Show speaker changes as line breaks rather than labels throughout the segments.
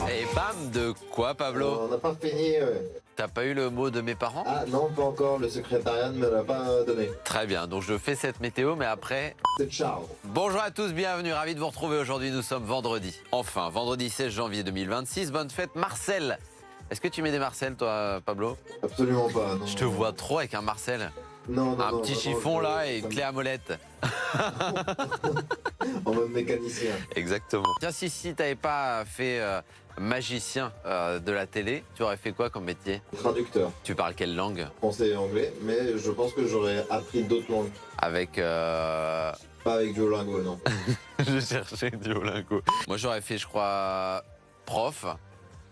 Et bam, de quoi, Pablo?
On n'a pas fini.
T'as pas eu le mot de mes parents?
Ah non, pas encore. Le secrétariat ne me l'a pas donné.
Très bien, donc je fais cette météo, mais après...
C'est Charles.
Bonjour à tous, bienvenue, ravi de vous retrouver aujourd'hui, nous sommes vendredi. Enfin, vendredi 16 janvier 2026, bonne fête Marcel. Est-ce que tu mets des Marcel, toi, Pablo?
Absolument pas. Non,
Je te vois trop avec un Marcel.
Non,
Un petit chiffon là et une clé à molette.
En mode mécanicien.
Exactement. Tiens, si t'avais pas fait magicien de la télé, tu aurais fait quoi comme métier?
Traducteur.
Tu parles quelle langue?
Français et anglais. Mais je pense que j'aurais appris d'autres langues.
Avec...
Pas avec Duolingo, non.
Je cherchais Duolingo. Moi j'aurais fait, je crois, prof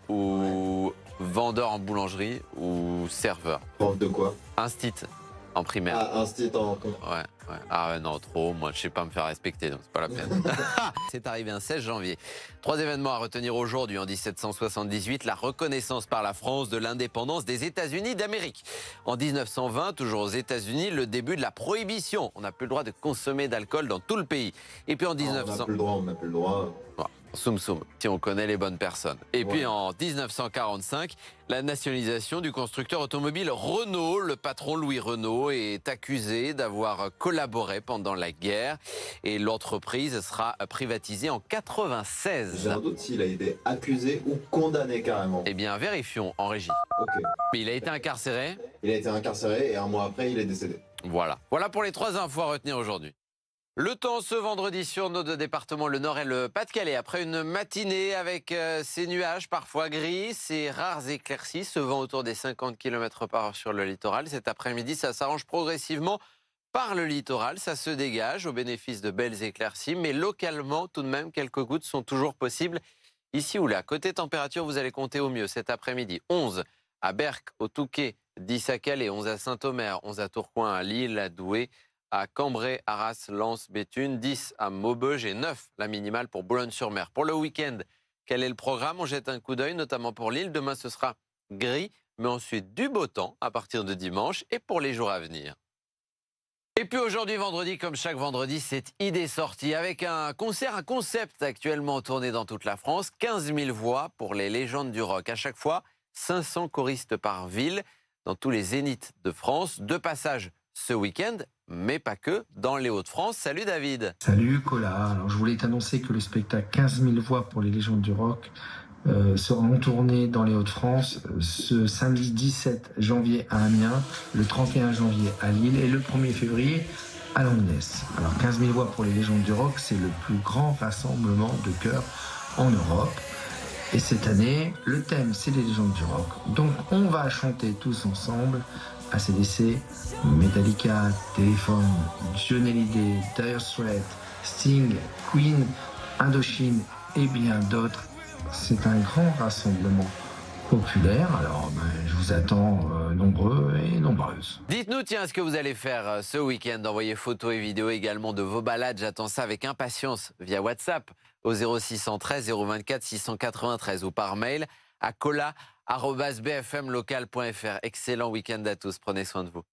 ou vendeur en boulangerie ou serveur.
Prof de quoi?
Instit en primaire.
Ah, instit en...
Ouais. Ah ouais, non, trop. Moi, je sais pas me faire respecter, donc c'est pas la peine. C'est arrivé un 16 janvier. 3 événements à retenir aujourd'hui. En 1778, la reconnaissance par la France de l'indépendance des États-Unis d'Amérique. En 1920, toujours aux États-Unis, le début de la prohibition. On n'a plus le droit de consommer d'alcool dans tout le pays. Et puis en 1900...
On n'a plus le droit, on n'a plus le droit.
Bon, soum soum, si on connaît les bonnes personnes. Et
Ouais.
puis en 1945, la nationalisation du constructeur automobile Renault. Le patron Louis Renault est accusé d'avoir collaboré pendant la guerre et l'entreprise sera privatisée en 96.
J'ai un doute s'il a été accusé ou condamné carrément.
Eh bien, vérifions en régie.
Ok.
Mais il a été incarcéré.
Il a été incarcéré et un mois après, il est décédé.
Voilà. Voilà pour les 3 infos à retenir aujourd'hui. Le temps ce vendredi sur nos 2 départements, le Nord et le Pas-de-Calais. Après une matinée avec ces nuages parfois gris, ces rares éclaircies, ce vent autour des 50 km/h sur le littoral. Cet après-midi, ça s'arrange progressivement par le littoral. Ça se dégage au bénéfice de belles éclaircies. Mais localement, tout de même, quelques gouttes sont toujours possibles ici ou là. Côté température, vous allez compter au mieux cet après-midi. 11 à Berck, au Touquet, 10 à Calais, 11 à Saint-Omer, 11 à Tourcoing, à Lille, à Douai, à Cambrai, Arras, Lens, Béthune, 10 à Maubeuge et 9 la minimale pour Boulogne-sur-Mer. Pour le week-end, quel est le programme? On jette un coup d'œil, notamment pour Lille. Demain, ce sera gris, mais ensuite du beau temps à partir de dimanche et pour les jours à venir. Et puis aujourd'hui, vendredi, comme chaque vendredi, c'est Idées sorties avec un concert, un concept actuellement tourné dans toute la France. 15 000 voix pour les légendes du rock. À chaque fois, 500 choristes par ville dans tous les zéniths de France. 2 passages ce week-end, mais pas que, dans les Hauts-de-France. Salut David.
Salut Cola, alors je voulais t'annoncer que le spectacle 15 000 voix pour les légendes du rock sera en tournée dans les Hauts-de-France ce samedi 17 janvier à Amiens, le 31 janvier à Lille et le 1er février à Langness. Alors 15 000 voix pour les légendes du rock, c'est le plus grand rassemblement de chœurs en Europe. Et cette année, le thème c'est les légendes du rock. Donc on va chanter tous ensemble AC/DC, Metallica, Téléphone, Johnny Hallyday, Dire Straits, Sting, Queen, Indochine et bien d'autres. C'est un grand rassemblement populaire, alors je vous attends nombreux et nombreuses.
Dites-nous, tiens, ce que vous allez faire ce week-end. Envoyez photos et vidéos également de vos balades. J'attends ça avec impatience via WhatsApp au 0613 024 693 ou par mail à cola@bfmlocal.fr. Excellent week-end à tous. Prenez soin de vous.